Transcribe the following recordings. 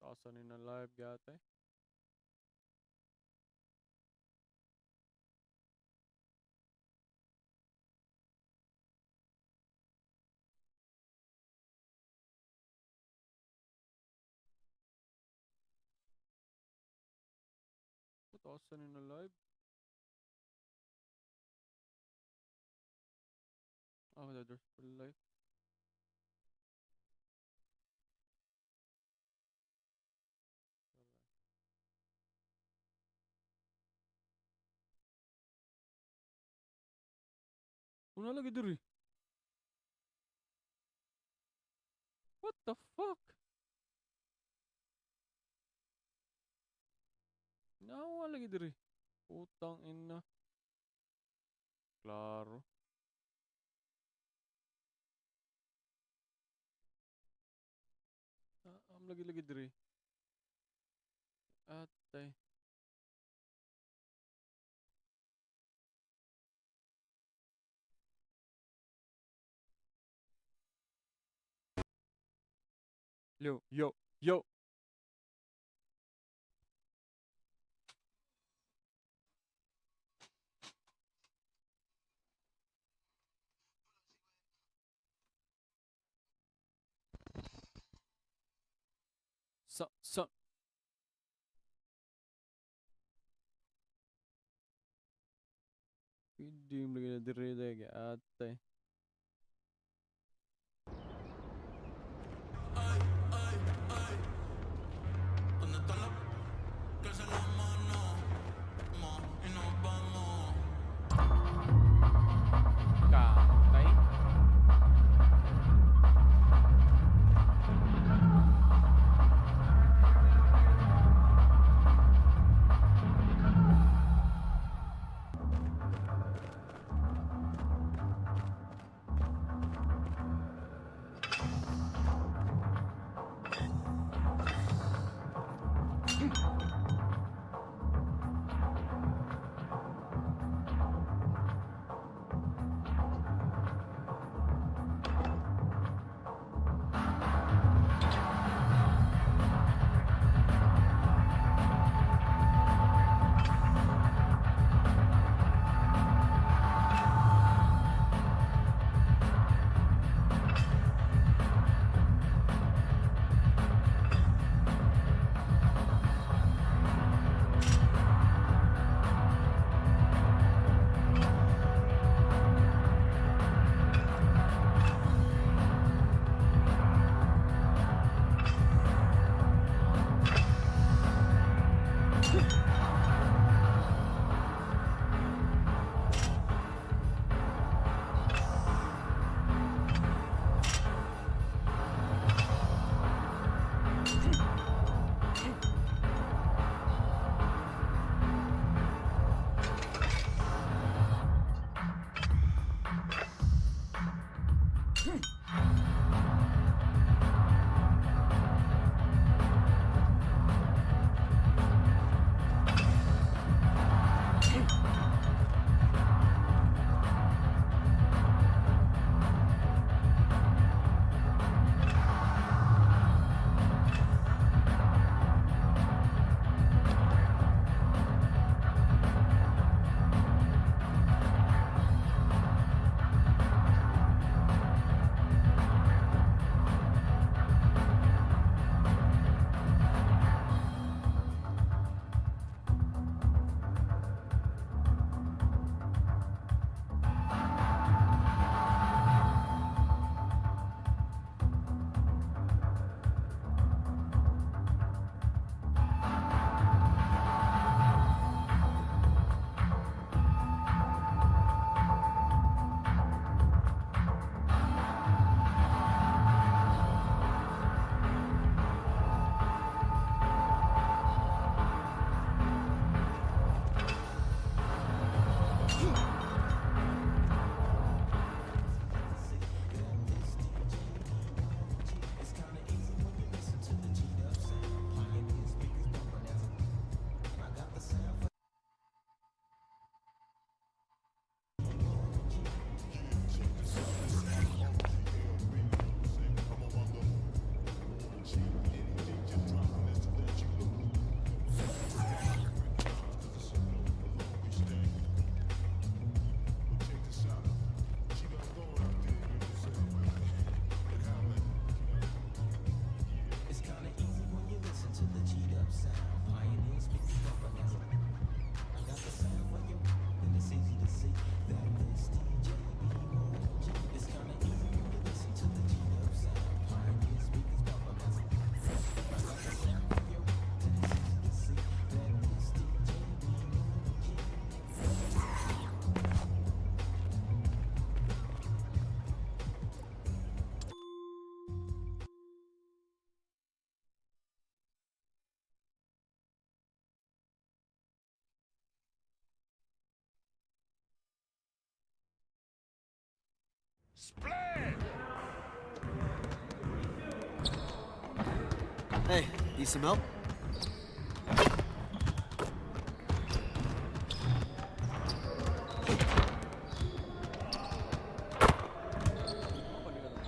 Taasan ni na live gata. Taasan ni na live. Oh, there's full live. Una lagi diri. What the fuck? Nawa lagi diri. Putang ina. Klaro. Am lagi diri. Atay. Yo. Sa. Hindi mo lagi diri dahil atay. Katay. Split! Hey, need some help? Apa nih kata?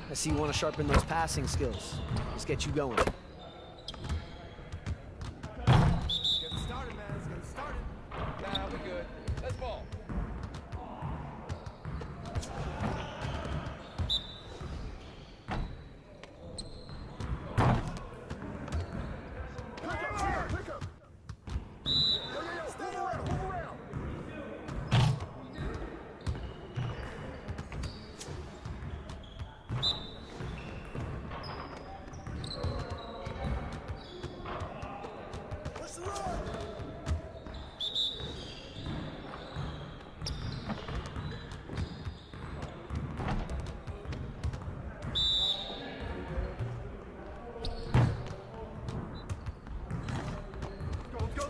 I see you want to sharpen those passing skills. Let's get you going. Get started, man. Let's get started. Nah, we good. Let's ball. Pick up. Yo, stay around. Move around. What's the run?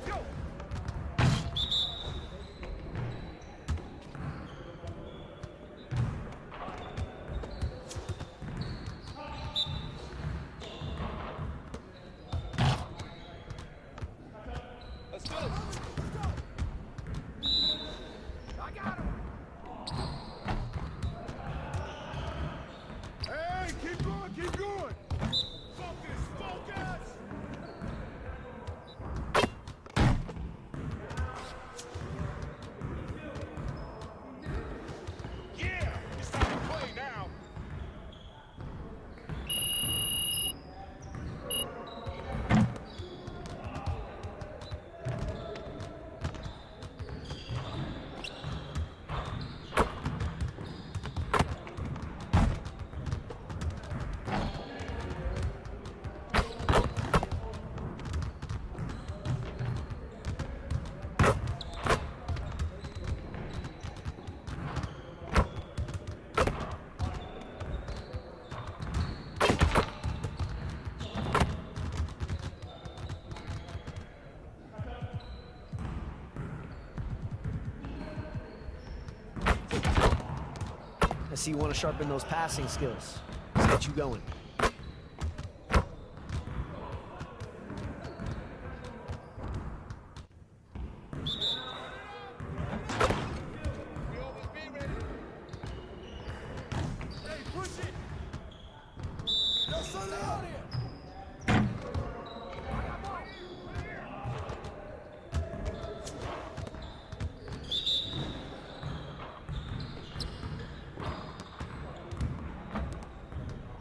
Go. Let's do this. I got him. Hey, keep going. Focus. Yeah, it's time to play now. I see you want to sharpen those passing skills. Let's get you going. We always be ready. Hey, push it. Yo, son out here. I got ball.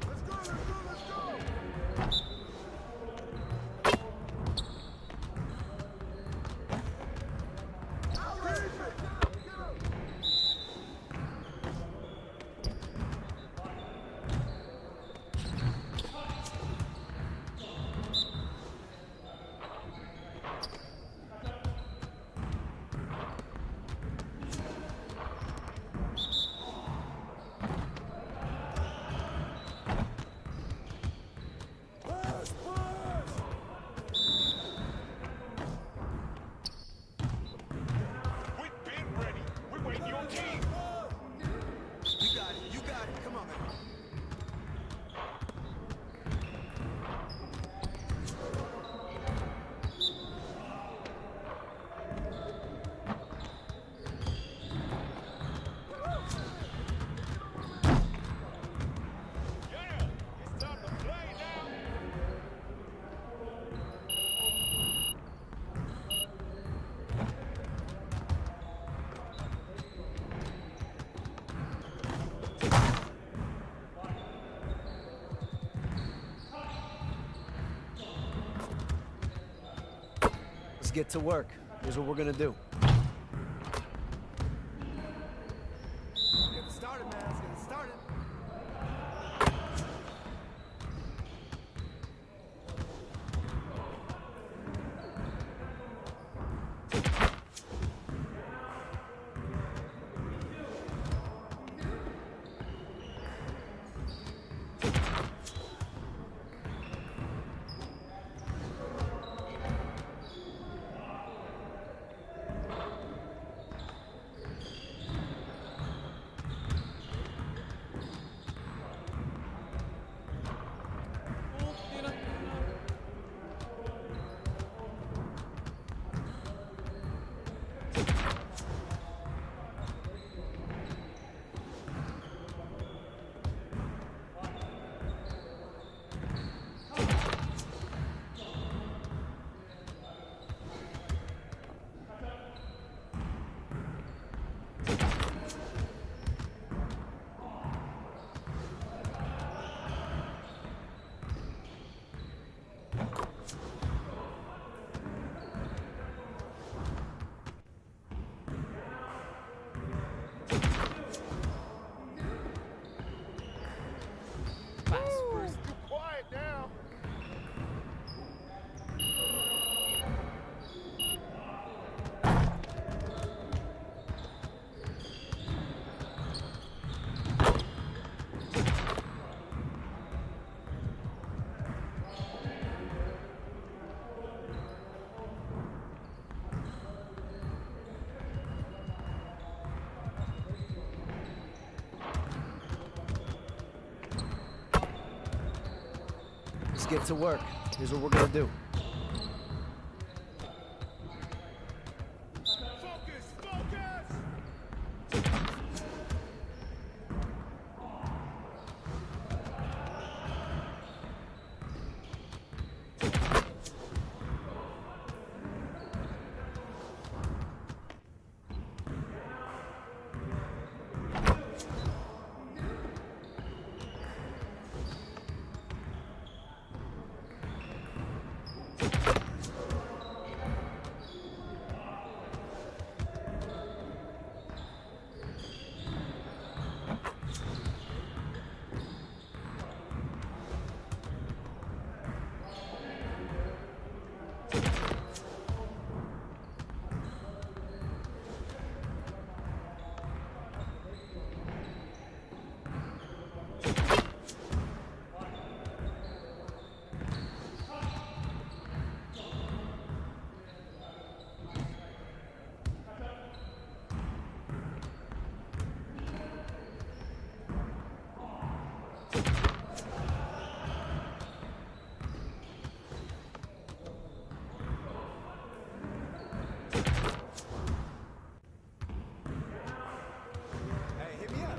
Let's go. Let's get to work. Here's what we're gonna do. Get it started, man. Let's get it started. Putang ina. Pass first. Quiet now. Let's get to work. Here's what we're gonna do. Focus, focus. Hey, hit me up.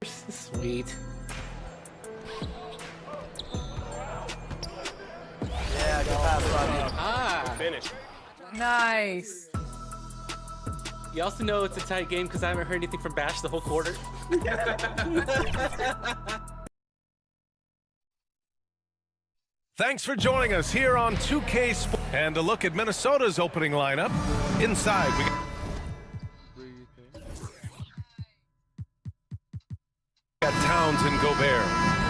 Sweet. Yeah, good pass, Robbie. Ah. Finish. Nice. You also know it's a tight game because I haven't heard anything from Bash the whole quarter. Thanks for joining us here on 2K Sports. And a look at Minnesota's opening lineup. Inside, we got Towns and Gobert.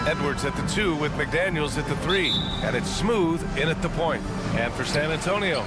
Edwards at the 2 with McDaniels at the 3. And it's Smooth in at the point. And for San Antonio,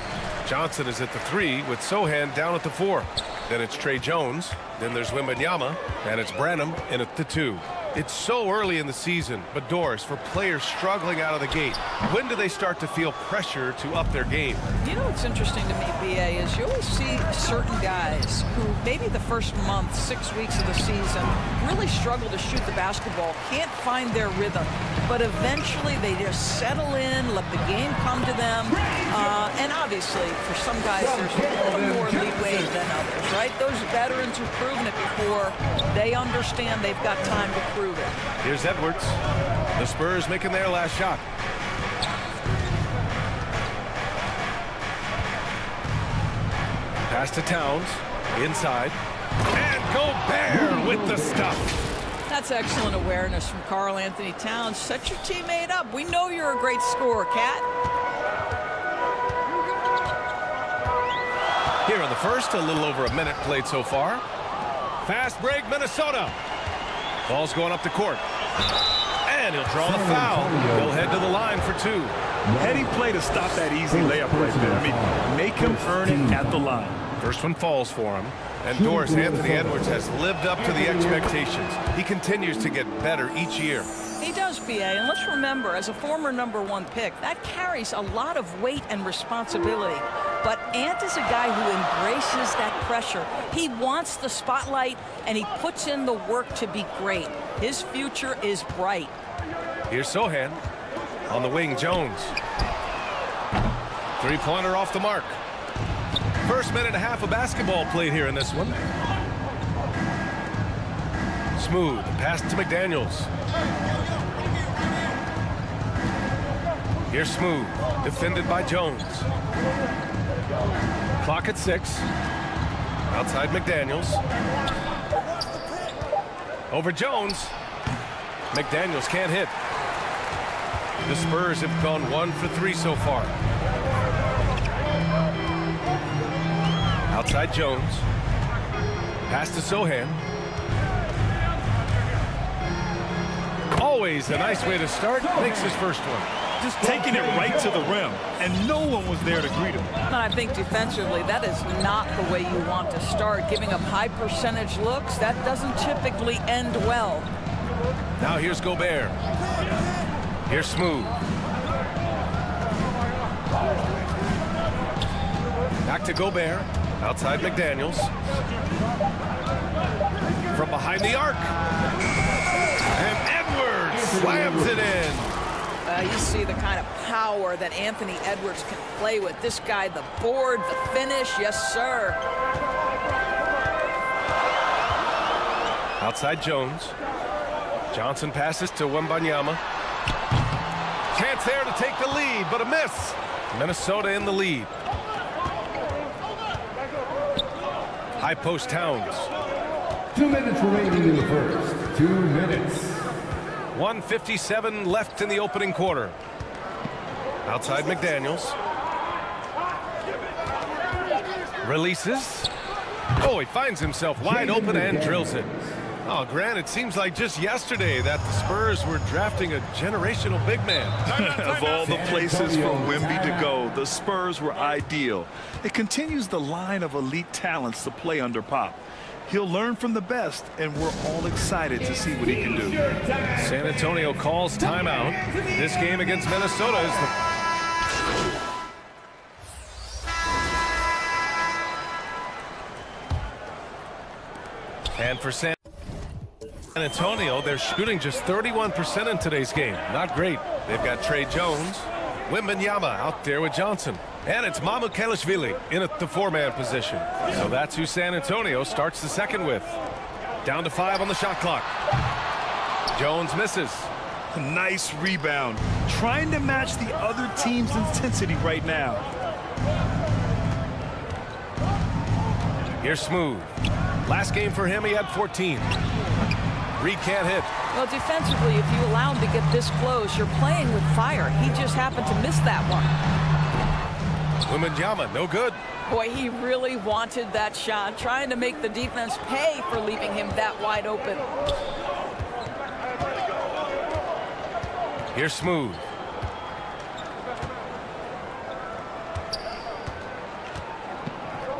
Johnson is at the 3 with Sohan down at the 4. Then it's Trey Jones. Then there's Wembanyama. And it's Branham in at the 2. It's so early in the season, but Doris, for players struggling out of the gate, when do they start to feel pressure to up their game? You know what's interesting to me, BA, is you always see certain guys who maybe the first month, 6 weeks of the season, really struggle to shoot the basketball, can't find their rhythm, but eventually they just settle in, let the game come to them, and obviously for some guys there's a little more leeway than others, right? Those veterans who've proven it before, they understand they've got time to prove it. Here's Edwards. The Spurs making their last shot. Pass to Towns. Inside. And Gobert with the stuff. That's excellent awareness from Karl Anthony Towns. Set your teammate up. We know you're a great scorer, Cat. Here in the first, a little over a minute played so far. Fast break, Minnesota. Ball's going up the court. And he'll draw the foul. He'll head to the line for 2. Heady play to stop that easy layup right there. I mean, make him earn it at the line. First one falls for him. And Doris Anthony Edwards has lived up to the expectations. He continues to get better each year. He does, BA, and let's remember, as a former #1 pick, that carries a lot of weight and responsibility. But Ant is a guy who embraces that pressure. He wants the spotlight, and he puts in the work to be great. His future is bright. Here's Sohan. On the wing, Jones. Three-pointer off the mark. First minute and a half of basketball played here in this one. Smooth. Pass to McDaniels. Here's Smooth. Defended by Jones. Clock at 6. Outside McDaniels. Over Jones. McDaniels can't hit. The Spurs have gone 1 for 3 so far. Outside Jones. Pass to Sohan. Always a nice way to start. Makes his first one. Just taking it right to the rim, and no one was there to greet him. And I think defensively, that is not the way you want to start. Giving up high percentage looks, that doesn't typically end well. Now here's Gobert. Here's Smooth. Back to Gobert. Outside McDaniels. From behind the arc. And Edwards slams it in. You see the kind of power that Anthony Edwards can play with. This guy, the board, the finish, yes, sir. Outside Jones. Johnson passes to Wembanyama. Chance there to take the lead, but a miss. Minnesota in the lead. High post Towns. 2 minutes remaining in the first. 2 minutes. 1:57 left in the opening quarter. Outside McDaniels. Releases. Oh, he finds himself wide open and drills it. Oh, Grant, it seems like just yesterday that the Spurs were drafting a generational big man. Of all the places for Wemby to go, the Spurs were ideal. It continues the line of elite talents to play under Pop. He'll learn from the best, and we're all excited to see what he can do. San Antonio calls timeout. This game against Minnesota is the... And for San Antonio, they're shooting just 31% in today's game. Not great. They've got Trey Jones, Wembanyama out there with Johnson. And it's Mamukelashvili in at the 4-man position. So that's who San Antonio starts the second with. Down to 5 on the shot clock. Jones misses. A nice rebound. Trying to match the other team's intensity right now. Here's Smooth. Last game for him, he had 14. Reed can't hit. Well, defensively, if you allow him to get this close, you're playing with fire. He just happened to miss that one. Wembanyama, no good. Boy, he really wanted that shot, trying to make the defense pay for leaving him that wide open. Here's Smooth.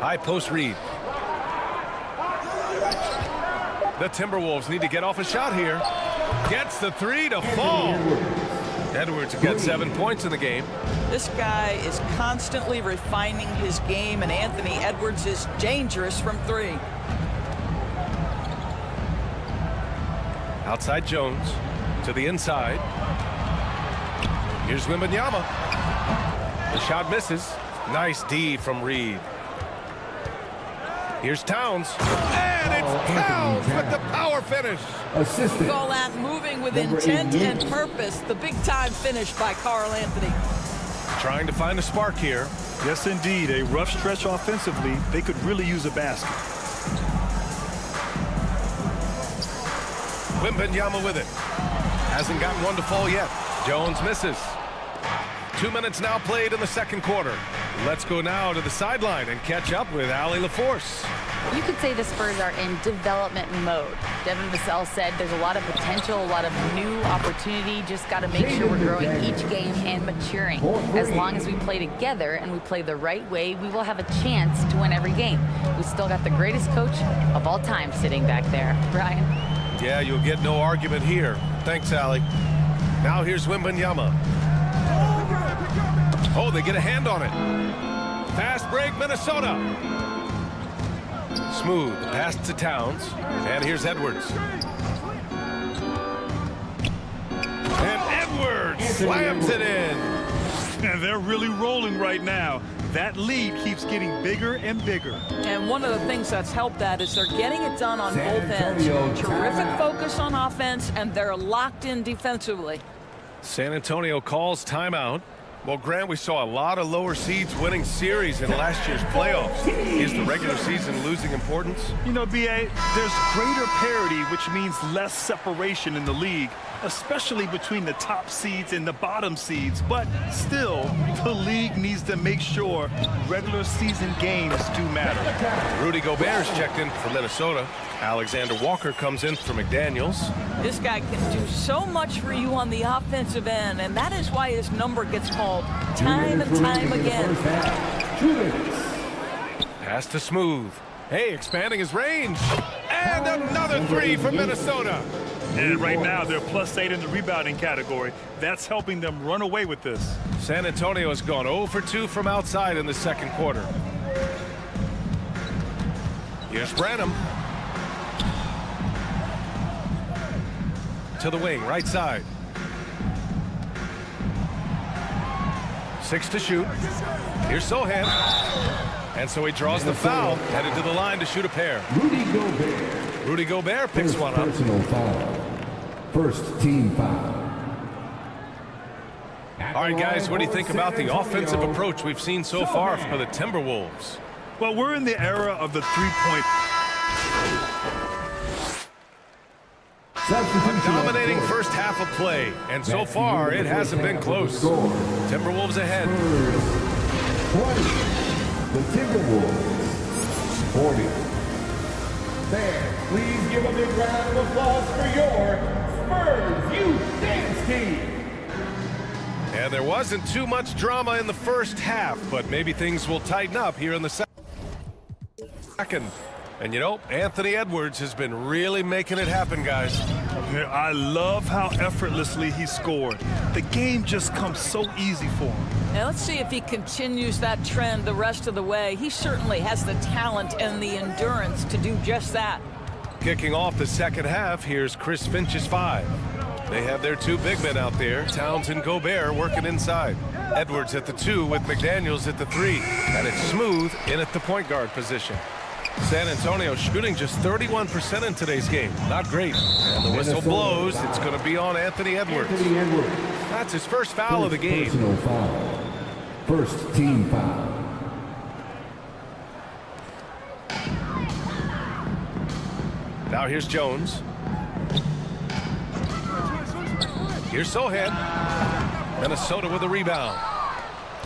High post Reed. The Timberwolves need to get off a shot here. Gets the three to fall. Edwards got 7 points in the game. This guy is constantly refining his game, and Anthony Edwards is dangerous from three. Outside Jones to the inside. Here's Wembanyama. The shot misses. Nice D from Reed. Here's Towns. And it's Towns with the power finish. Assistant. Call that moving with intent and purpose. The big-time finish by Karl Anthony. Trying to find a spark here. Yes, indeed. A rough stretch offensively. They could really use a basket. Wembanyama with it. Hasn't gotten one to fall yet. Jones misses. 2 minutes now played in the second quarter. Let's go now to the sideline and catch up with Allie LaForce. You could say the Spurs are in development mode. Devin Vassell said there's a lot of potential, a lot of new opportunity. Just got to make sure we're growing each game and maturing. As long as we play together and we play the right way, we will have a chance to win every game. We still got the greatest coach of all time sitting back there. Brian? Yeah, you'll get no argument here. Thanks, Allie. Now here's Wembanyama. Oh, they get a hand on it. Fast break, Minnesota. Smooth, pass to Towns. And here's Edwards. And Edwards slams it in. And they're really rolling right now. That lead keeps getting bigger and bigger. And one of the things that's helped that is they're getting it done on San both ends. Antonio Terrific timeout. focus on offense, and they're locked in defensively. San Antonio calls timeout. Well, Grant, we saw a lot of lower seeds winning series in last year's playoffs. Is the regular season losing importance? You know, B.A., there's greater parity, which means less separation in the league, especially between the top seeds and the bottom seeds. But still, the league needs to make sure regular season games do matter. Rudy Gobert's checked in for Minnesota. Alexander Walker comes in for McDaniels. This guy can do so much for you on the offensive end, and that is why his number gets called time and time again. 2 minutes. Pass to Smooth. Hey, expanding his range. And another three for Minnesota. And right now, they're +8 in the rebounding category. That's helping them run away with this. San Antonio has gone 0 for 2 from outside in the second quarter. Here's Branham. To the wing, right side. 6 to shoot. Here's Sohan. And so he draws the foul, headed to the line to shoot a pair. Rudy Gobert. Rudy Gobert picks First one up. personal foul. First team foul. All right, guys, what do you think about the offensive approach we've seen so far for the Timberwolves? Well, we're in the era of the three-point. A dominating first half of play, and so far it hasn't been close. Timberwolves ahead. 20. The Timberwolves. 40. There, please give a big round of applause for your Spurs Youth Dance Team. And there wasn't too much drama in the first half, but maybe things will tighten up here in the second. And you know, Anthony Edwards has been really making it happen, guys. I love how effortlessly he scored. The game just comes so easy for him. Now let's see if he continues that trend the rest of the way. He certainly has the talent and the endurance to do just that. Kicking off the second half, here's Chris Finch's 5. They have their 2 big men out there, Towns and Gobert, working inside. Edwards at the 2 with McDaniels at the 3. And it's Smooth in at the point guard position. San Antonio shooting just 31% in today's game. Not great. And the whistle blows. It's going to be on Anthony Edwards. Anthony Edwards. That's his first foul of the game. Personal foul. First team foul. Now here's Jones. Here's Sohan. Minnesota with a rebound.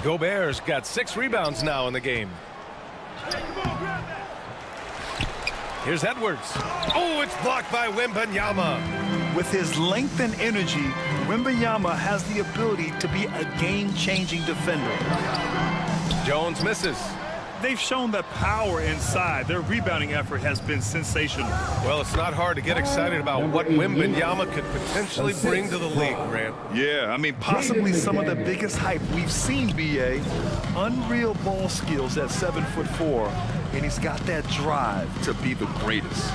Gobert's got 6 rebounds now in the game. Here's Edwards. Oh, it's blocked by Wembanyama. With his length and energy, Wembanyama has the ability to be a game-changing defender. Jones misses. They've shown that power inside. Their rebounding effort has been sensational. Well, it's not hard to get excited about what Wembanyama could potentially bring to the league, Grant. Yeah, I mean, possibly some of the biggest hype we've seen, B.A. Unreal ball skills at 7'4", and he's got that drive to be the greatest.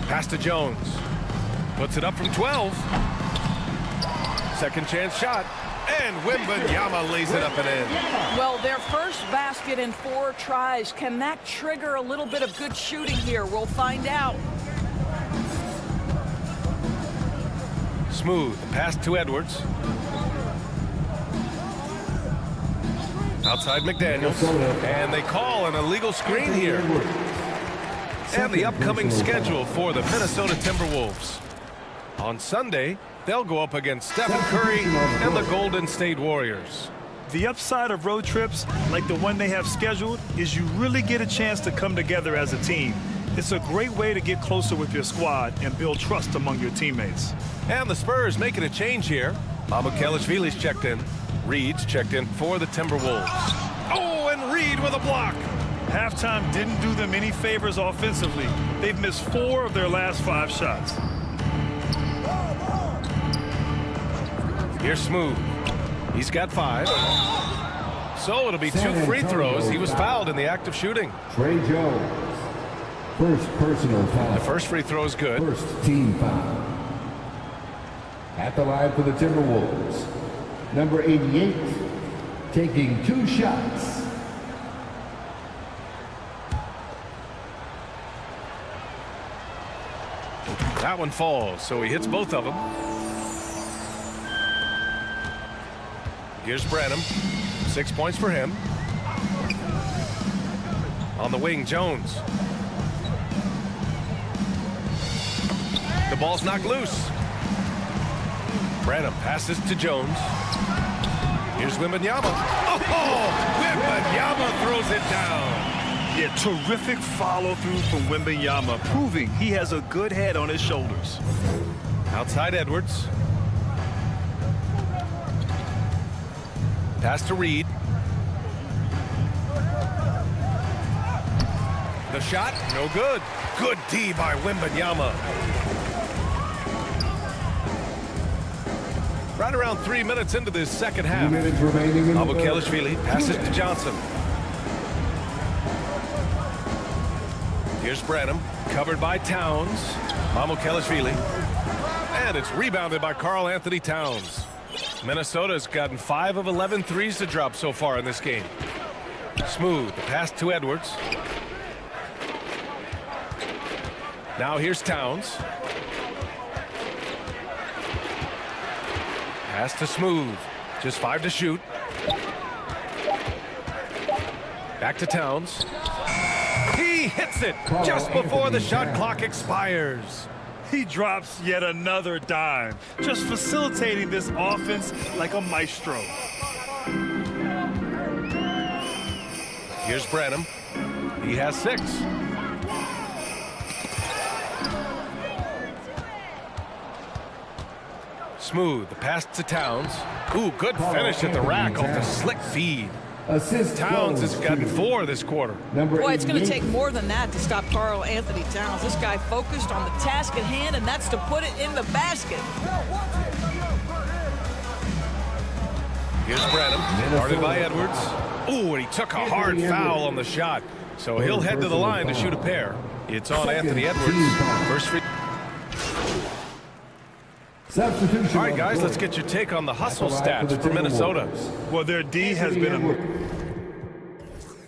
Pass to Jones. Puts it up from 12. Second chance shot. And Wembanyama lays it up and in. Well, their first basket in 4 tries. Can that trigger a little bit of good shooting here? We'll find out. Smooth. Pass to Edwards. Outside McDaniels. And they call an illegal screen here. And the upcoming schedule for the Minnesota Timberwolves. On Sunday, they'll go up against Stephen Curry and the Golden State Warriors. The upside of road trips, like the one they have scheduled, is you really get a chance to come together as a team. It's a great way to get closer with your squad and build trust among your teammates. And the Spurs making a change here. Mamukelashvili's checked in. Reed's checked in for the Timberwolves. Oh, and Reed with a block. Halftime didn't do them any favors offensively. They've missed 4 of their last 5 shots. Here's Smooth. He's got 5. So it'll be 2 free throws. He was fouled in the act of shooting. Trey Jones. First personal foul. The first free throw is good. First team foul. At the line for the Timberwolves. Number 88. Taking 2 shots. That one falls, so he hits both of them. Here's Branham. 6 points for him. On the wing, Jones. The ball's knocked loose. Branham passes to Jones. Here's Wembanyama. Oh, Wembanyama throws it down. Yeah, terrific follow-through from Wembanyama, proving he has a good head on his shoulders. Outside Edwards. Pass to Reed. The shot, no good. Good D by Wembanyama. Right around 3 minutes into this second half. 2 minutes remaining in the Mamukelashvili passes to Johnson. Here's Branham, covered by Towns. Mamukelashvili. And it's rebounded by Karl Anthony Towns. Minnesota's gotten 5 of 11 threes to drop so far in this game. Smooth, the pass to Edwards. Now here's Towns. Pass to Smooth. Just 5 to shoot. Back to Towns. He hits it just before the shot clock expires. He drops yet another dime, just facilitating this offense like a maestro. Here's Branham. He has 6. Smooth, the pass to Towns. Ooh, good finish at the rack off the slick feed. Assist Towns has goes gotten to 4 this quarter. Number Boy, it's going to 88. take more than that to stop Karl Anthony Towns. This guy focused on the task at hand, and that's to put it in the basket. Here's Branham, guarded by Edwards. Ooh, and he took a hard foul on the shot. So he'll head to the line to shoot a pair. It's on Anthony Edwards. First free. Substitution. All right, guys, let's get your take on the hustle stats for Minnesota. Well, their D has been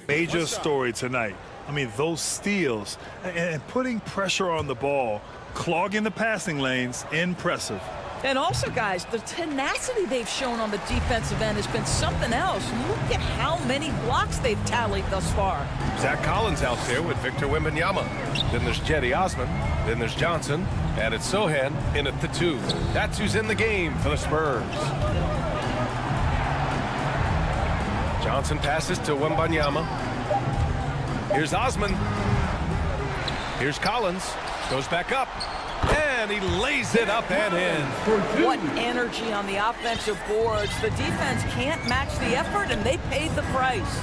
Major story tonight. I mean, those steals and putting pressure on the ball, clogging the passing lanes, impressive. And also, guys, the tenacity they've shown on the defensive end has been something else. Look at how many blocks they've tallied thus far. Zach Collins out there with Victor Wembanyama. Then there's Jetty Osman. Then there's Johnson. And it's Sohan in at the 2. That's who's in the game for the Spurs. Johnson passes to Wembanyama. Here's Osman. Here's Collins. Goes back up. And he lays it up and in. What energy on the offensive boards. The defense can't match the effort, and they paid the price.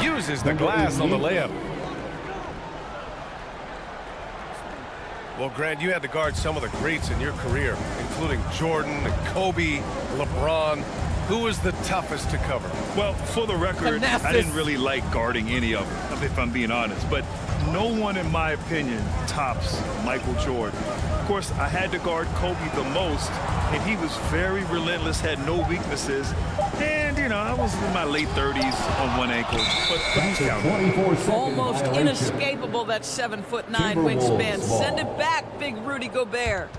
Uses the glass on the layup. Well, Grant, you had to guard some of the greats in your career, including Jordan, Kobe, LeBron. Who was the toughest to cover? Well, for the record, I didn't really like guarding any of them, if I'm being honest. But no one, in my opinion, tops Michael Jordan. Of course, I had to guard Kobe the most, and he was very relentless, had no weaknesses. And, you know, I was in my late 30s on one ankle, but who's counting? Almost inescapable, that 7'9" wingspan. Send it back, big Rudy Gobert.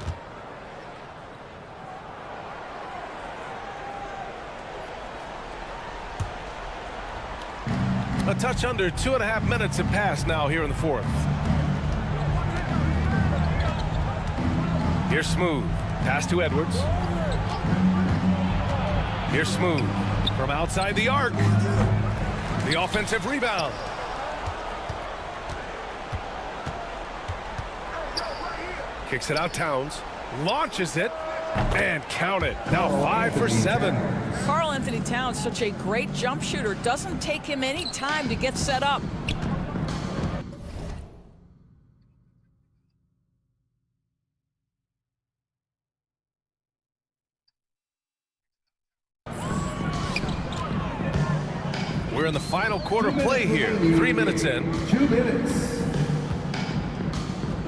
A touch under 2.5 minutes have passed now here in the 4th. Here's Smooth. Pass to Edwards. Here's Smooth from outside the arc. The offensive rebound. Kicks it out Towns. Launches it. And count it. Now 5 for 7. Karl Anthony Towns, such a great jump shooter. Doesn't take him any time to get set up. We're in the final quarter play here. 3 minutes in. 2 minutes.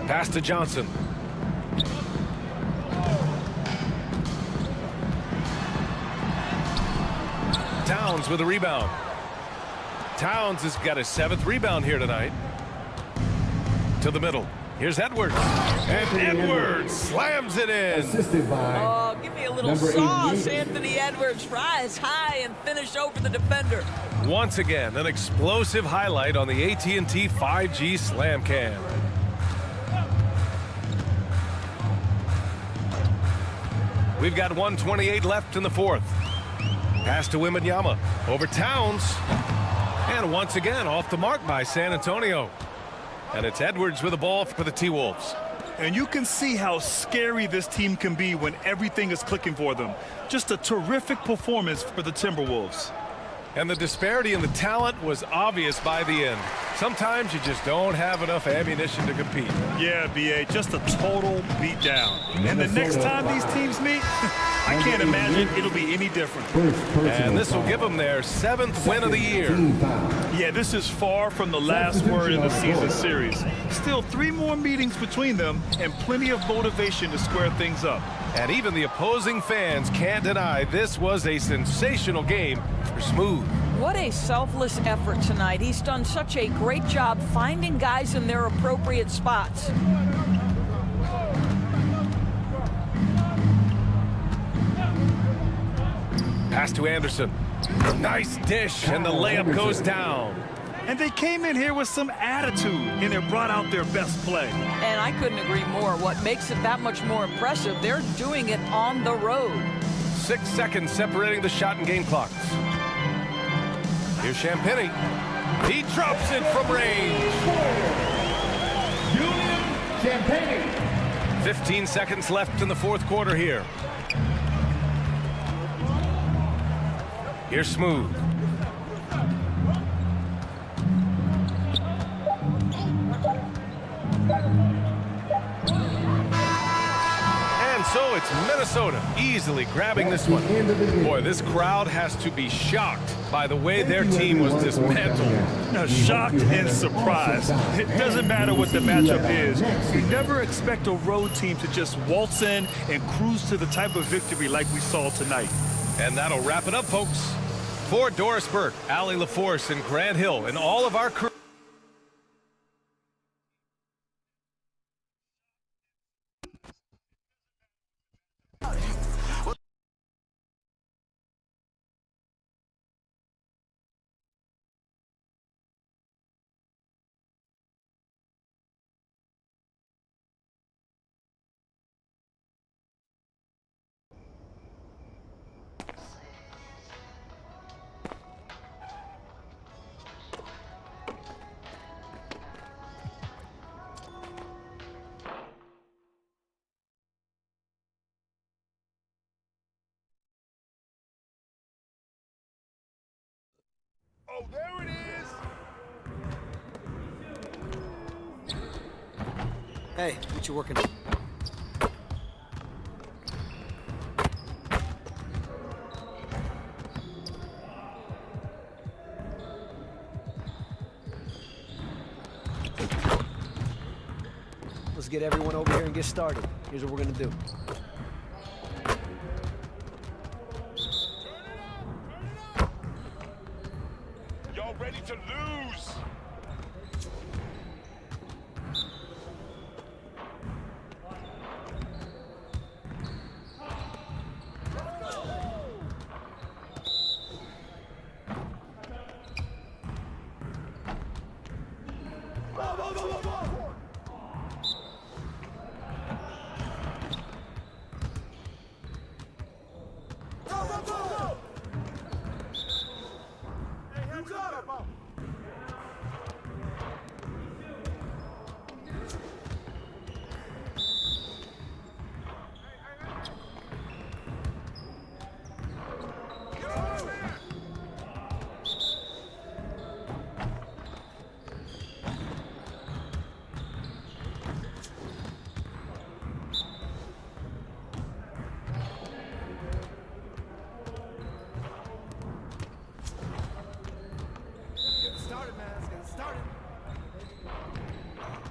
Pass to Johnson. Towns with a rebound. Towns has got his 7th rebound here tonight. To the middle. Here's Edwards. And Edwards slams it in. Assisted by Oh, give me a little number sauce, 88. Anthony Edwards. Rise high and finish over the defender. Once again, an explosive highlight on the AT&T 5G Slam Cam. We've got 1:28 left in the 4th. Pass to Wembanyama. Over Towns. And once again, off the mark by San Antonio. And it's Edwards with the ball for the T-Wolves. And you can see how scary this team can be when everything is clicking for them. Just a terrific performance for the Timberwolves. And the disparity in the talent was obvious by the end. Sometimes you just don't have enough ammunition to compete. Yeah, B.A., just a total beatdown. And the next time these teams meet, I can't imagine it'll be any different. And this will give them their 7th win of the year. Yeah, this is far from the last word in the season series. Still 3 more meetings between them and plenty of motivation to square things up. And even the opposing fans can't deny this was a sensational game for Smooth. What a selfless effort tonight. He's done such a great job finding guys in their appropriate spots. Pass to Anderson. Nice dish, and the layup goes down. And they came in here with some attitude, and they brought out their best play. And I couldn't agree more. What makes it that much more impressive, they're doing it on the road. 6 seconds separating the shot and game clocks. Here's Champagnie. He drops it from range. Julian Champagnie. 15 seconds left in the 4th quarter here. Here's Smooth. And so it's Minnesota easily grabbing this one. Boy, this crowd has to be shocked by the way their team was dismantled. Now, shocked and surprised. It doesn't matter what the matchup is. You never expect a road team to just waltz in and cruise to the type of victory like we saw tonight. And that'll wrap it up, folks. For Doris Burke, Allie LaForce, and Grant Hill, and all of our crew. Oh, there it is! Hey, what you working on? Let's get everyone over here and get started. Here's what we're gonna do. Y'all ready to lose?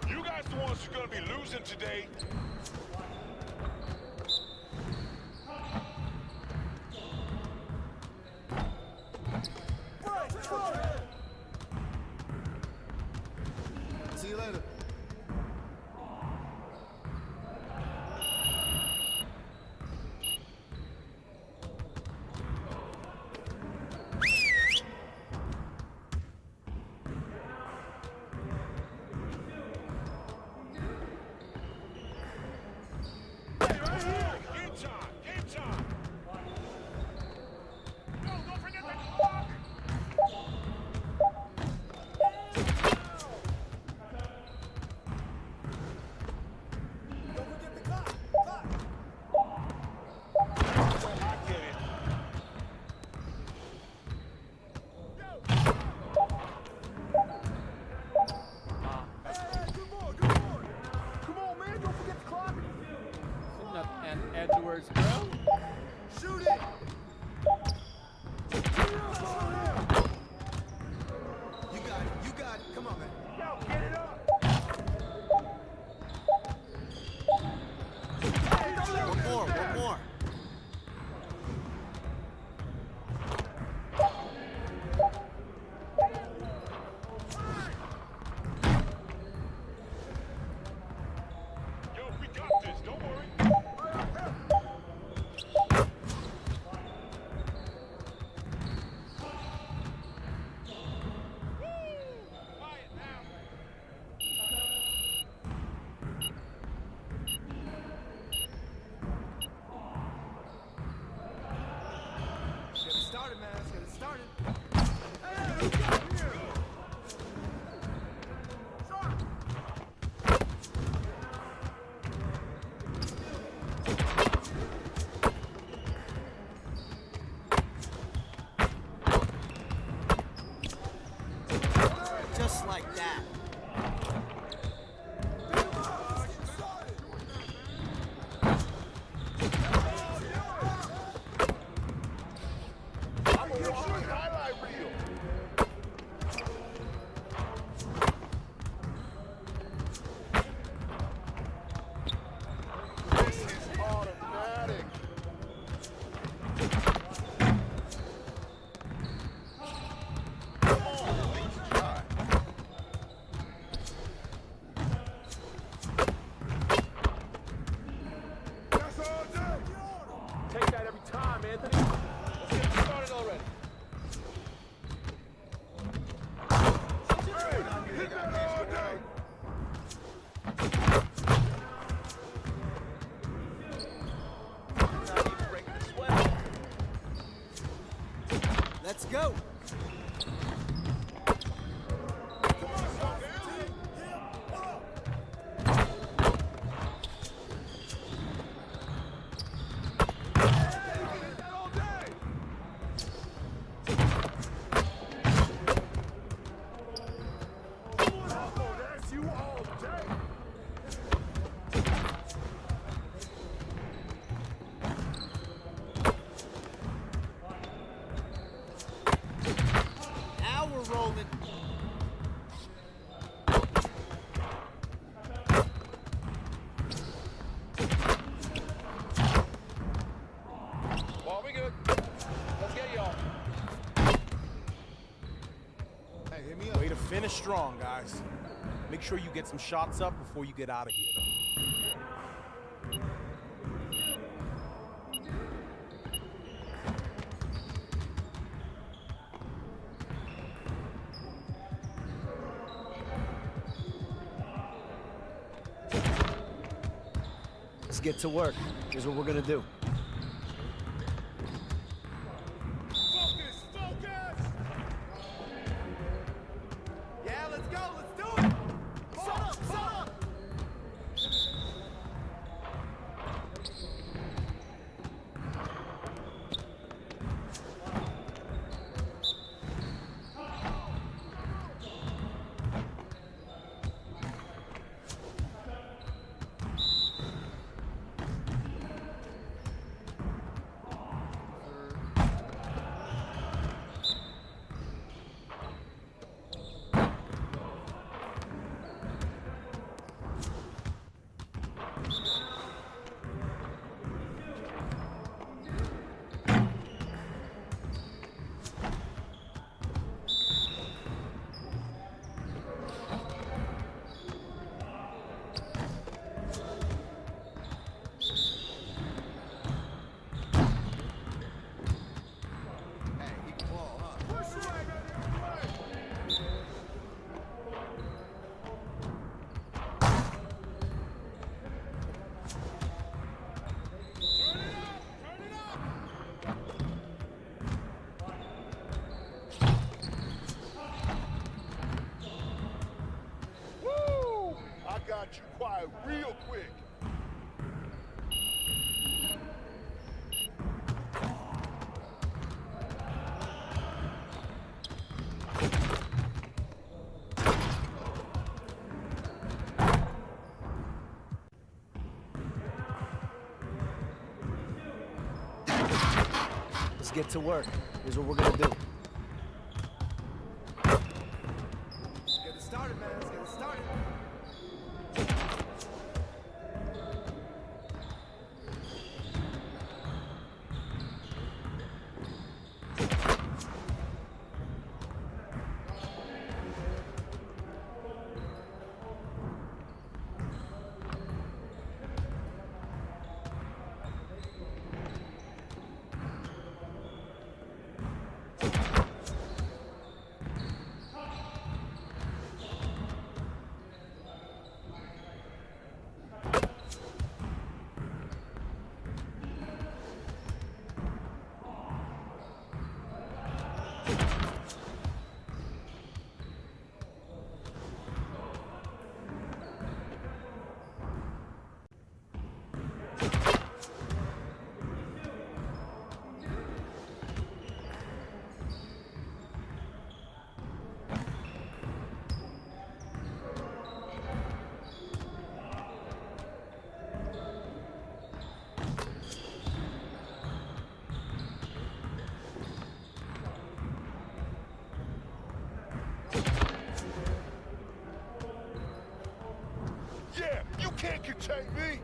You guys the ones who are gonna be losing today. See you later. Hey, right here! Game time! Game time! No, don't forget the clock! Don't forget the clock! Clock! I get it. Good boy, good boy! Come on, man, don't forget the clock! Isn't that Ann Edwards, bro? Shoot it! You got it. You got it. Come on, man. Yo, get it up! One more. One more. Yo, we got this, don't worry. Quiet now. Let's go. Now we're rolling. Ball, we good. Let's get y'all. Hey, hit me up. Way to finish strong, guys. Make sure you get some shots up before you get out of here, though. Let's get to work. Here's what we're gonna do. Focus! Focus! Yeah, let's go! Let's do it! Shut up! Shut up! Hey, he can ball, huh? Push it! Woo! I got you quiet real quick. Let's get to work. Here's what we're gonna do. Get it started, man. Let's get it started. Yeah, you can't contain me.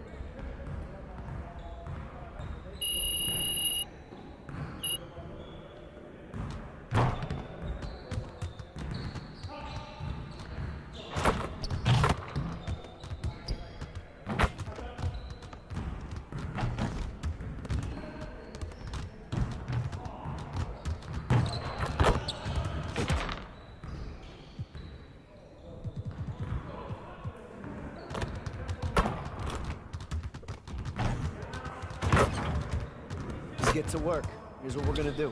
Let's get to work. Here's what we're gonna do.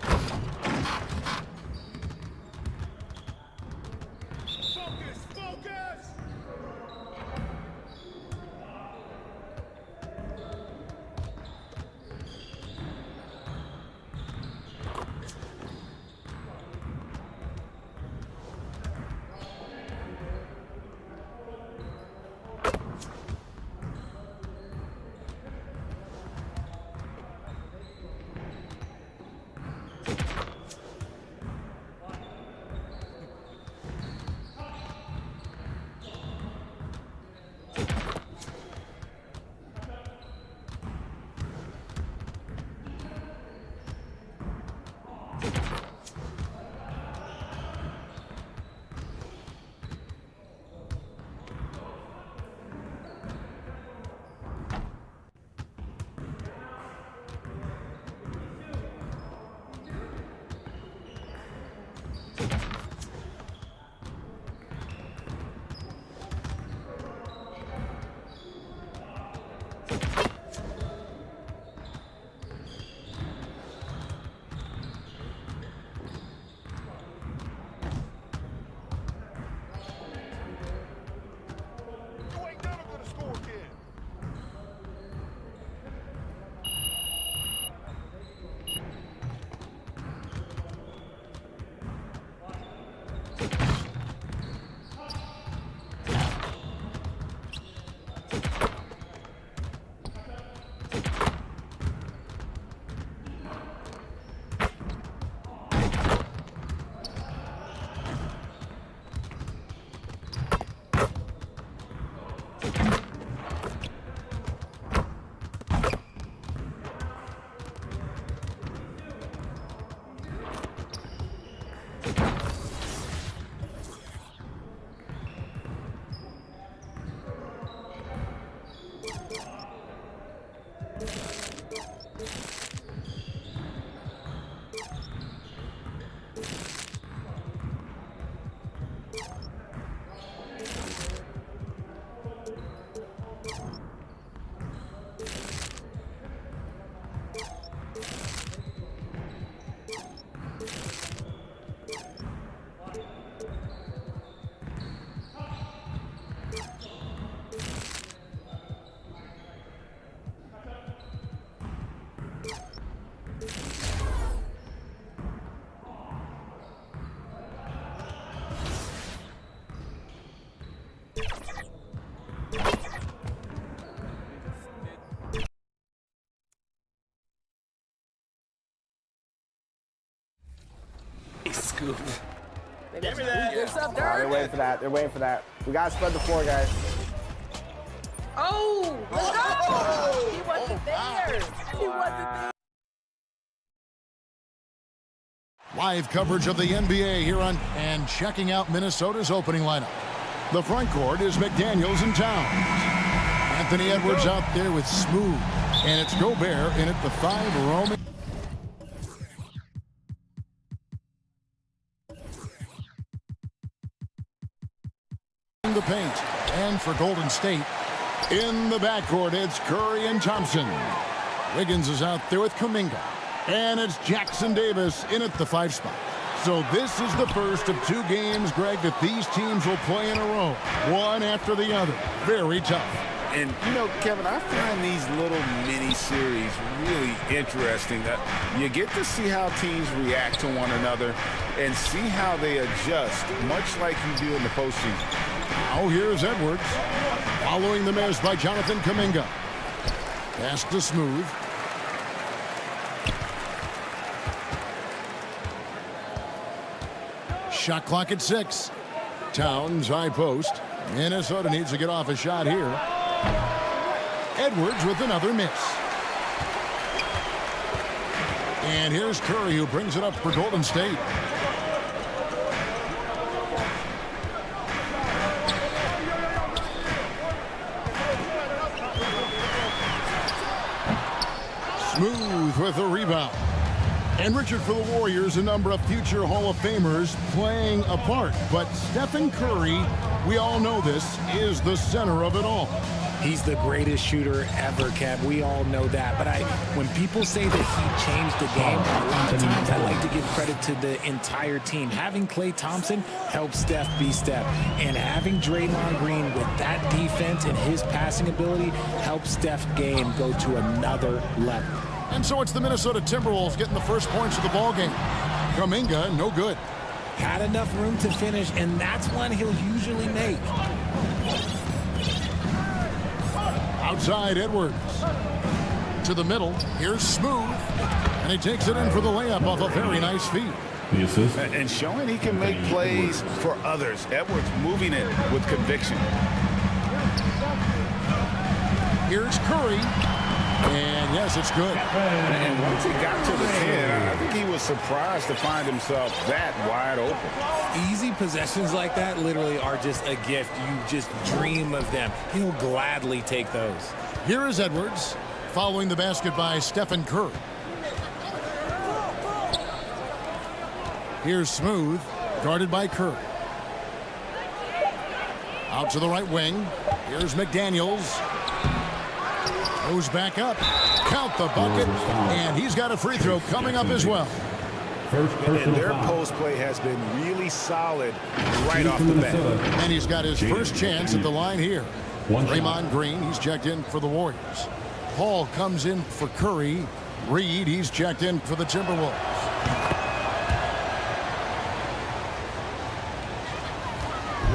Scoop. Give me that. What's up, They're Dirk? waiting for that. They're waiting for that. We gotta spread the floor, guys. Oh, let's go! He wasn't there. He wasn't there. Live coverage of the NBA here on and checking out Minnesota's opening lineup. The front court is McDaniels and Towns. Anthony Edwards out there with Smooth. And it's Gobert in at the 5, roaming. The paint. And for Golden State, in the backcourt, it's Curry and Thompson. Wiggins is out there with Kuminga. And it's Jackson Davis in at the 5 spot. So this is the first of 2 games, Greg, that these teams will play in a row, one after the other. Very tough. And, you know, Kevin, I find these little mini-series really interesting. You get to see how teams react to one another and see how they adjust, much like you do in the postseason. Now here's Edwards, following the miss by Jonathan Kuminga. Pass to Smooth. Shot clock at 6. Towns, high post. Minnesota needs to get off a shot here. Edwards with another miss. And here's Curry, who brings it up for Golden State. Smooth with the rebound. And Richard, for the Warriors, a number of future Hall of Famers playing a part. But Stephen Curry, we all know this, is the center of it all. He's the greatest shooter ever, Kev. We all know that. But when people say that he changed the game, a lot of times I like to give credit to the entire team. Having Klay Thompson helps Steph be Steph. And having Draymond Green with that defense and his passing ability helps Steph's game go to another level. And so it's the Minnesota Timberwolves getting the first points of the ballgame. Kuminga, no good. Had enough room to finish, and that's one he'll usually make. Outside Edwards. To the middle. Here's Smooth. And he takes it in for the layup off a very nice feed. And showing he can make plays for others. Edwards moving it with conviction. Here's Curry. And yes, it's good. And once he got to the 10, I think he was surprised to find himself that wide open. Easy possessions like that literally are just a gift. You just dream of them. He'll gladly take those. Here is Edwards, following the basket by Stephen Curry. Here's Smooth, guarded by Curry. Out to the right wing. Here's McDaniels. Goes back up. Count the bucket. And he's got a free throw coming up as well. And their post play has been really solid right off the bat. And he's got his first chance at the line here. Draymond Green, he's checked in for the Warriors. Paul comes in for Curry. Reed, he's checked in for the Timberwolves.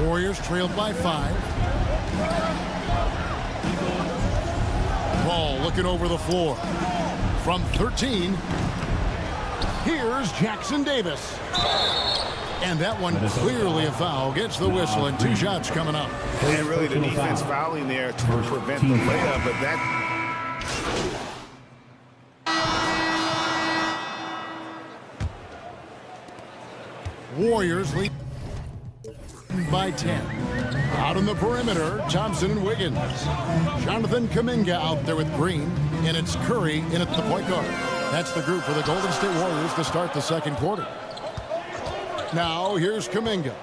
Warriors trailed by 5. Paul looking over the floor. From 13, here's Jackson Davis. And that one clearly a foul. Gets the whistle and 2 shots coming up. And really the defense fouling there to prevent the layup, but that... Warriors lead by 10. Out on the perimeter, Thompson and Wiggins. Jonathan Kuminga out there with Green, and it's Curry in at the point guard. That's the group for the Golden State Warriors to start the second quarter. Now here's Kuminga.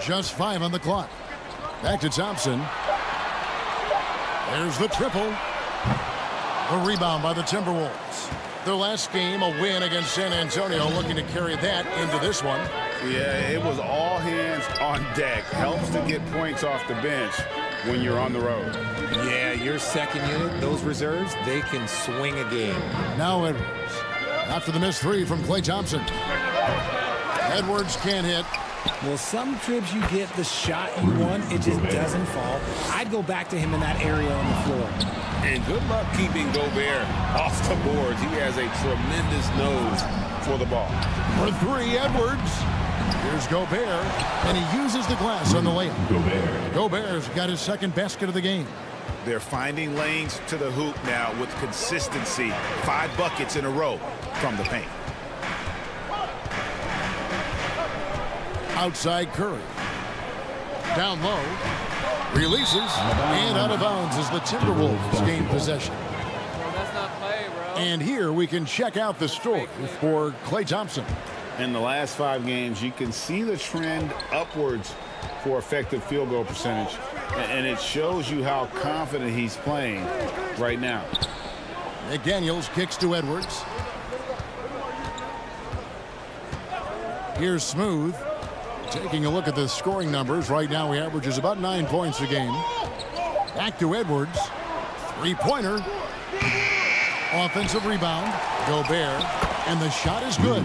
Just 5 on the clock. Back to Thompson. There's the triple. A rebound by the Timberwolves. Their last game, a win against San Antonio, looking to carry that into this one. Yeah, it was all hands on deck. Helps to get points off the bench. when you're on the road. Yeah, your second unit, those reserves, they can swing a game. Now Edwards. After the missed three from Klay Thompson. Edwards can't hit. Well, some trips you get the shot you want, it just doesn't fall. I'd go back to him in that area on the floor. And good luck keeping Gobert off the boards. He has a tremendous nose for the ball. For three, Edwards. Here's Gobert, and he uses the glass on the layup. Gobert's got his second basket of the game. They're finding lanes to the hoop now with consistency. 5 buckets in a row from the paint. Outside Curry. Down low. Releases. And out of bounds as the Timberwolves gain possession. That's not play, bro. And here we can check out the story for Klay Thompson. In the last 5 games, you can see the trend upwards for effective field goal percentage. And it shows you how confident he's playing right now. McDaniels kicks to Edwards. Here's Smooth. Taking a look at the scoring numbers. Right now he averages about 9 points a game. Back to Edwards. Three-pointer. Offensive rebound. Gobert. And the shot is good.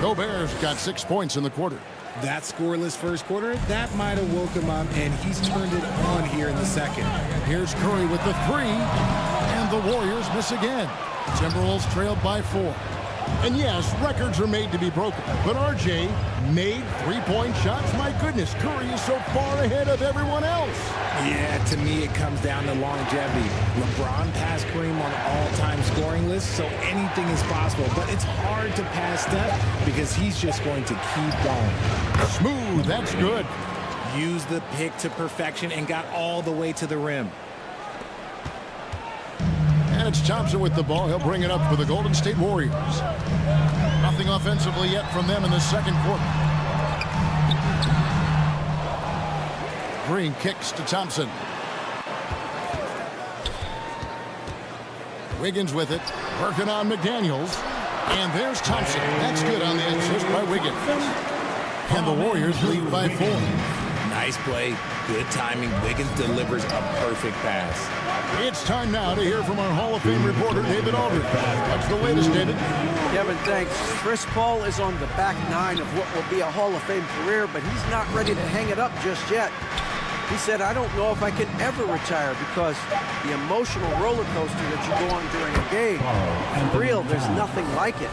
Gobert's got 6 points in the quarter. That scoreless first quarter, that might have woke him up, and he's turned it on here in the second. Here's Curry with the three, and the Warriors miss again. Timberwolves trailed by 4. And yes, records are made to be broken, but RJ made three-point shots. My goodness, Curry is so far ahead of everyone else. Yeah, to me it comes down to longevity. LeBron passed Kareem on all-time scoring lists, so anything is possible. But it's hard to pass Steph because he's just going to keep going. Smooth, that's good. Used the pick to perfection and got all the way to the rim. And it's Thompson with the ball. He'll bring it up for the Golden State Warriors. Nothing offensively yet from them in the second quarter. Green kicks to Thompson. Wiggins with it. Working on McDaniels. And there's Thompson. That's good on the assist by Wiggins. And the Warriors lead by 4. Nice play. Good timing. Wiggins delivers a perfect pass. It's time now to hear from our Hall of Fame reporter, David Aldridge. What's the latest, David? Kevin, thanks. Chris Paul is on the back 9 of what will be a Hall of Fame career, but he's not ready to hang it up just yet. He said, I don't know if I can ever retire because the emotional roller coaster that you go on during a game, for real, there's nothing like it.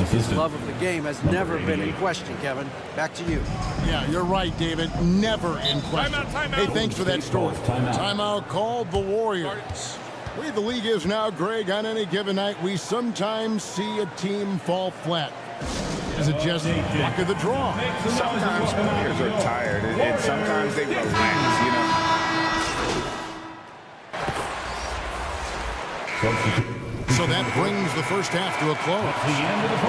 His love of the game has never been in question, Kevin. Back to you. Yeah, you're right, David. Never in question. Timeout. Hey, thanks for that story. Timeout called the Warriors. The way the league is now, Greg, on any given night, we sometimes see a team fall flat. Is it just luck of the draw? Sometimes players are tired, and sometimes they relax, you know. So that brings the first half to a close.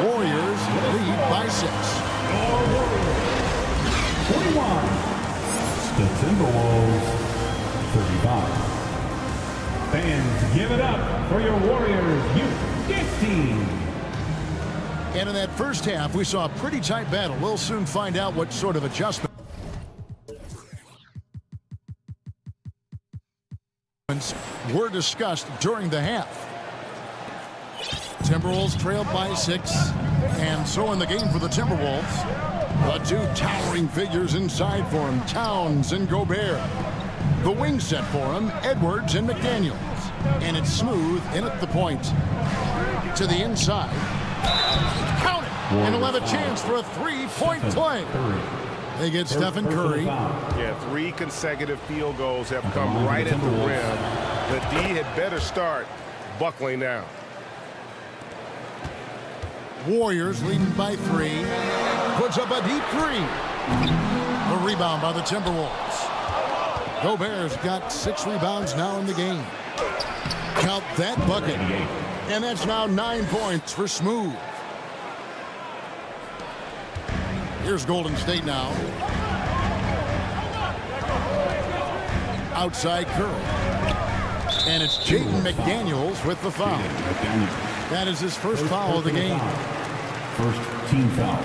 Warriors lead by 6. 41. The Timberwolves 35. Fans, give it up for your Warriors youth team. And in that first half, we saw a pretty tight battle. We'll soon find out what sort of adjustments were discussed during the half. Timberwolves trailed by 6, and so in the game for the Timberwolves, the 2 towering figures inside for him, Towns and Gobert. The wing set for him, Edwards and McDaniels. And it's Smooth in at the point. To the inside. Count it! And he'll have a chance for a 3-point play. They get Stephen Curry. Yeah, 3 consecutive field goals have come right at the rim. The D had better start buckling now. Warriors leading by 3. Puts up a deep 3. The rebound by the Timberwolves. Gobert's got 6 rebounds now in the game. Count that bucket. And that's now 9 points for Smooth. Here's Golden State now. Outside Curry. And it's Jaden McDaniels with the foul. That is his first foul of the game. First team foul.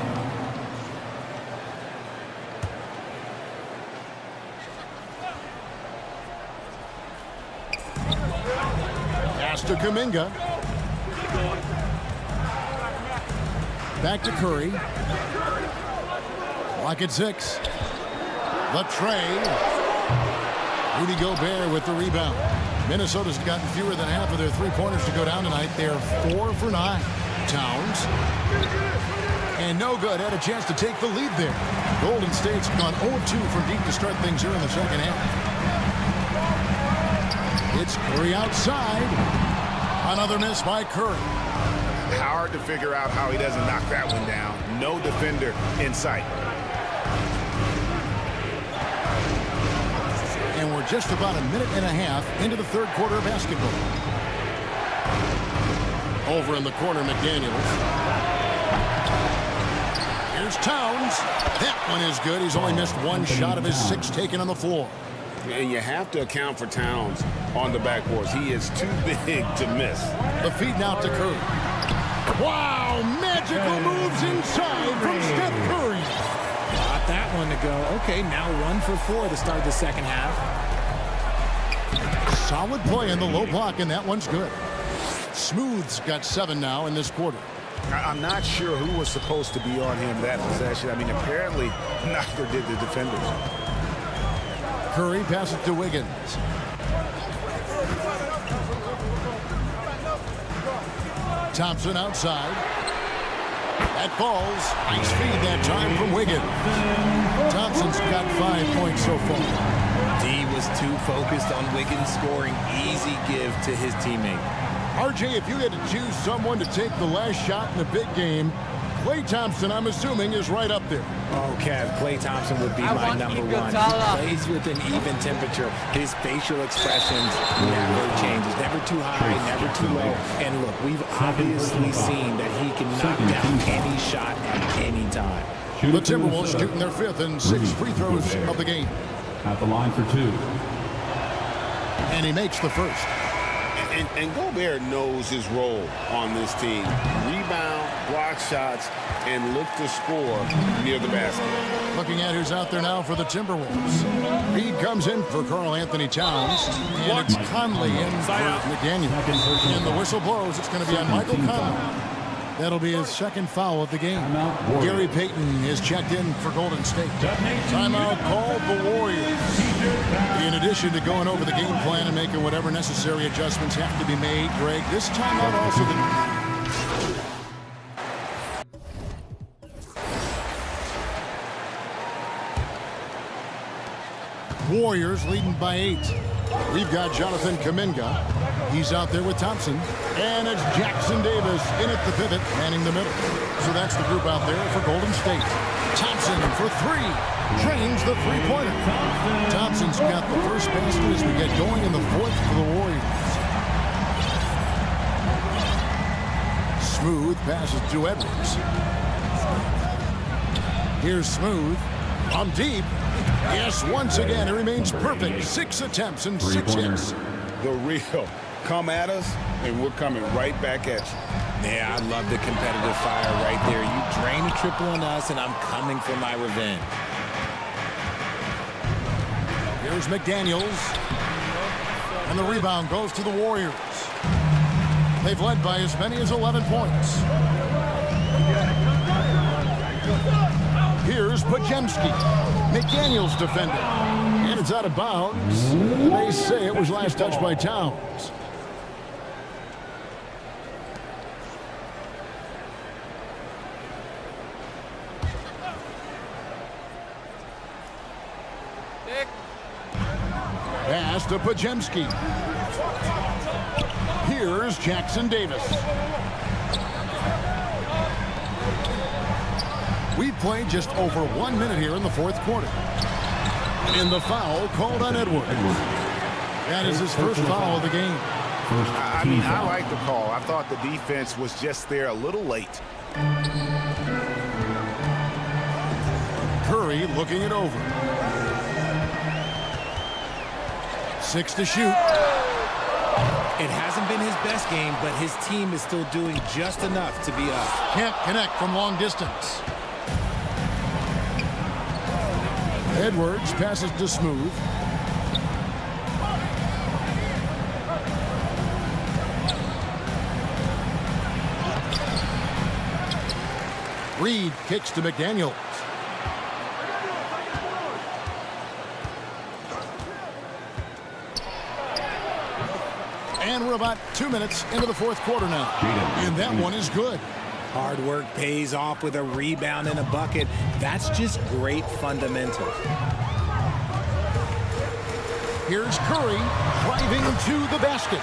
to Kuminga. Back to Curry. Clock at 6. The tray. Rudy Gobert with the rebound. Minnesota's gotten fewer than half of their three-pointers to go down tonight. They're 4 for 9. Towns. And no good. Had a chance to take the lead there. Golden State's gone 0-2 from deep to start things here in the second half. It's Curry outside. Another miss by Curry. Hard to figure out how he doesn't knock that one down. No defender in sight. And we're just about a minute and a half into the third quarter of basketball. Over in the corner, McDaniels. Here's Towns. That one is good. He's only missed one shot of his 6 taken on the floor. And you have to account for Towns on the backboards. He is too big to miss. The feed now to Curry. Wow, magical moves inside from Steph Curry. Got that one to go. Okay, now 1 for 4 to start the second half. Solid play in the low block, and that one's good. Smooth's got 7 now in this quarter. I'm not sure who was supposed to be on him that possession. I mean, apparently neither did the defenders. Curry passes to Wiggins. Thompson outside. That falls. Nice feed that time from Wiggins. Thompson's got 5 points so far. D was too focused on Wiggins scoring. Easy give to his teammate. RJ, if you had to choose someone to take the last shot in the big game, Klay Thompson, I'm assuming, is right up there. Oh, Kev, Klay Thompson would be my number 1. He plays with an even temperature. His facial expressions never changes. Never too high, never too low. And look, we've obviously seen that he can knock down any shot at any time. The Timberwolves shooting their 5th and 6th free throws of the game. At the line for 2. And he makes the first. And Gobert knows his role on this team. Rebound, block shots, and look to score near the basket. Looking at who's out there now for the Timberwolves. Reed comes in for Karl Anthony Towns. And it's Conley in for McDaniels. And the whistle blows. It's going to be on Michael Conley. That'll be his 2nd foul of the game. Gary Payton is checked in for Golden State. Timeout called the Warriors. In addition to going over the game plan and making whatever necessary adjustments have to be made, Greg, this timeout also... Warriors leading by 8. We've got Jonathan Kuminga. He's out there with Thompson. And it's Jackson Davis in at the pivot, manning the middle. So that's the group out there for Golden State. Thompson for 3. Drains the three-pointer. Thompson's got the first basket as we get going in the 4th for the Warriors. Smooth passes to Edwards. Here's Smooth. From deep. Yes, once again, it remains perfect. 6 attempts and 6 hits. The real. Come at us, and we're coming right back at you. Yeah, I love the competitive fire right there. You drain a triple on us, and I'm coming for my revenge. Here's McDaniels. And the rebound goes to the Warriors. They've led by as many as 11 points. Here's Podziemski. McDaniels defending. And it's out of bounds. They say it was last touched by Towns. Pass to Podziemski. Here's Jackson Davis. We've played just over 1 minute here in the 4th quarter. And the foul called on Edwards. That is his first foul of the game. I mean, I like the call. I thought the defense was just there a little late. Curry looking it over. 6 to shoot. It hasn't been his best game, but his team is still doing just enough to be up. Can't connect from long distance. Edwards passes to Smooth. Reed kicks to McDaniels. And we're about 2 minutes into the fourth quarter now. And that one is good. Hard work pays off with a rebound and a bucket. That's just great fundamentals. Here's Curry driving to the basket.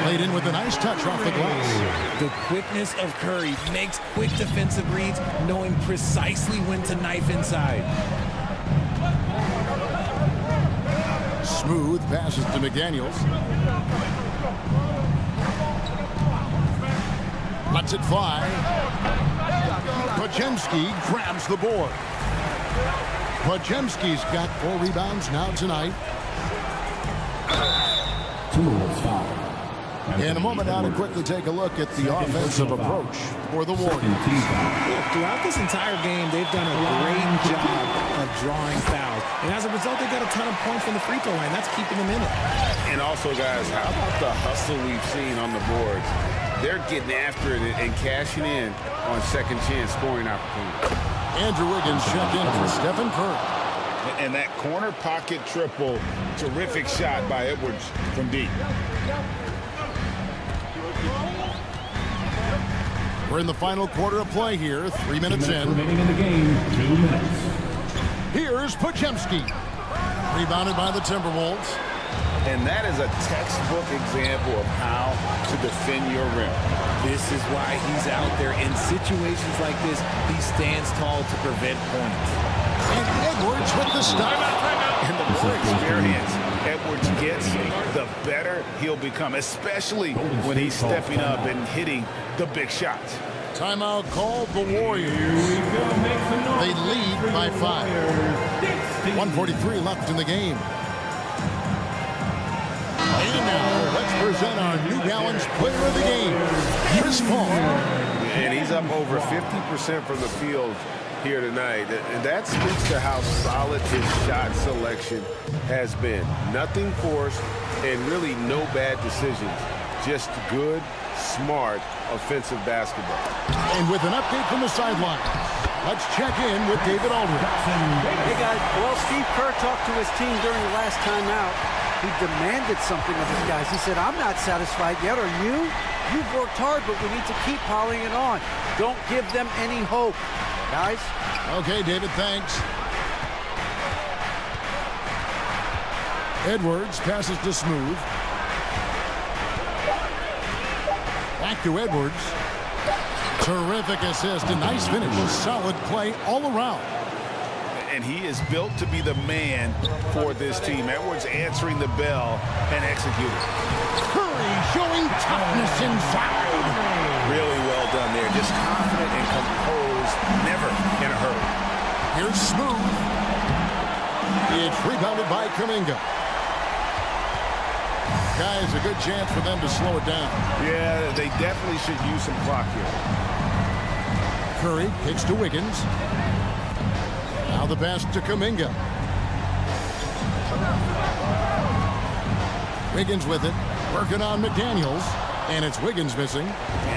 Laid in with a nice touch off the glass. The quickness of Curry makes quick defensive reads, knowing precisely when to knife inside. Smooth passes to McDaniels. Lets it fly. Podziemski grabs the board. Podziemski's got 4 rebounds now tonight. In a moment now to quickly take a look at the offensive approach for the Warriors. Throughout this entire game, they've done a great job of drawing fouls. And as a result, they got a ton of points from the free throw line. That's keeping them in it. And also, guys, how about the hustle we've seen on the boards? They're getting after it and cashing in on second chance scoring opportunities. Andrew Wiggins check in for Stephen Curry. And that corner pocket triple, terrific shot by Edwards from deep. We're in the final quarter of play here, 3 minutes in. Remaining in the game, 2 minutes. Here's Podziemski. Rebounded by the Timberwolves. And that is a textbook example of how to defend your rim. This is why he's out there. In situations like this, he stands tall to prevent points. And Edwards with the stop. And the more experience Edwards gets, the better he'll become, especially when he's stepping up and hitting the big shots. Timeout called the Warriors. They lead by 5. 1:43 left in the game. And now let's present our New Balance player of the game, Chris Paul. And he's up over 50% from the field here tonight. And that speaks to how solid his shot selection has been. Nothing forced and really no bad decisions. Just good, smart, offensive basketball. And with an update from the sideline, let's check in with David Aldridge. Hey, guys. Well, Steve Kerr talked to his team during the last timeout. He demanded something of his guys. He said, I'm not satisfied yet. Are you? You've worked hard, but we need to keep piling it on. Don't give them any hope, guys. Okay, David, thanks. Edwards passes to Smooth. Back to Edwards. Terrific assist, a nice finish. Solid play all around. And he is built to be the man for this team. Edwards answering the bell and executing. Curry showing toughness inside. Really well done there. Just confident and composed, never in a hurry. Here's Smooth. It's rebounded by Kuminga. Guys, a good chance for them to slow it down. Yeah, they definitely should use some clock here. Curry kicks to Wiggins. Now the pass to Kuminga. Wiggins with it, working on McDaniels, and it's Wiggins missing.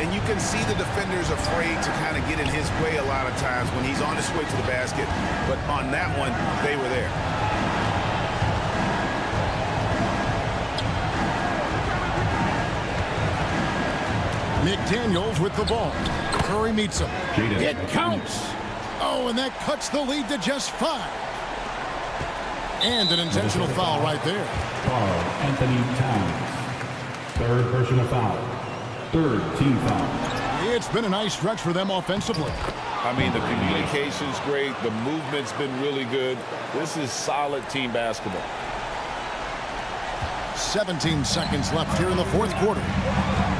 And you can see the defenders afraid to kind of get in his way a lot of times when he's on his way to the basket. But on that one, they were there. McDaniels with the ball. Curry meets him. It counts. Oh, and that cuts the lead to just 5. And an intentional foul right there. Carl Anthony Towns. Third personal foul. Third team foul. It's been a nice stretch for them offensively. I mean, the communication's great. The movement's been really good. This is solid team basketball. 17 seconds left here in the fourth quarter.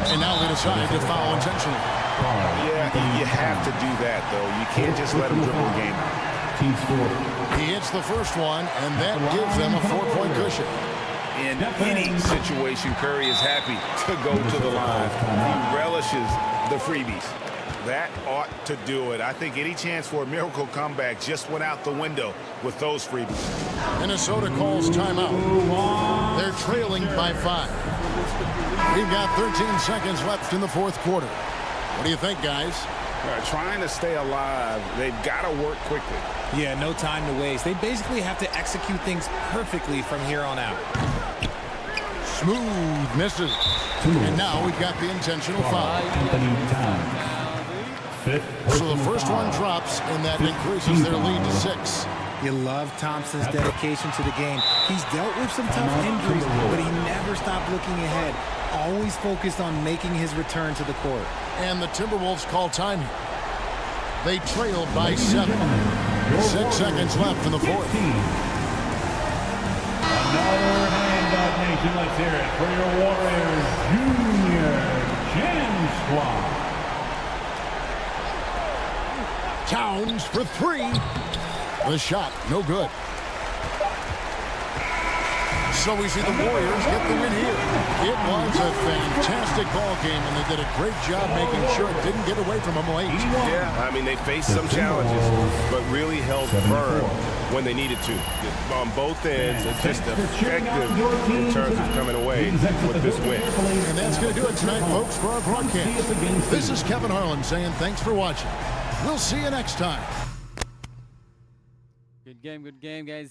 And now they decide to foul intentionally. Yeah, you have to do that, though. You can't just let them dribble a game out. Team score. He hits the first one, and that gives them a 4-point cushion. In any situation, Curry is happy to go to the line. He relishes the freebies. That ought to do it. I think any chance for a miracle comeback just went out the window with those freebies. Minnesota calls timeout. They're trailing by 5. We've got 13 seconds left in the fourth quarter. What do you think, guys? Trying to stay alive, they've got to work quickly. Yeah, no time to waste. They basically have to execute things perfectly from here on out. Smooth misses. And now we've got the intentional foul. So the first one drops, and that increases their lead to 6. You love Thompson's dedication to the game. He's dealt with some tough injuries, but he never stopped looking ahead. Always focused on making his return to the court. And the Timberwolves call time here. They trailed by 7. 6 seconds left in the fourth. Another hand up, nation. Let's hear it for your Warriors Junior Jam Squad. Towns for 3. The shot, no good. So we see the Warriors get the win here. It was a fantastic ball game, and they did a great job making sure it didn't get away from them late. Yeah, I mean, they faced some challenges, but really held firm when they needed to. On both ends, it's just effective in terms of coming away with this win. And that's going to do it tonight, folks, for our broadcast. This is Kevin Harlan saying thanks for watching. We'll see you next time. Good game, guys.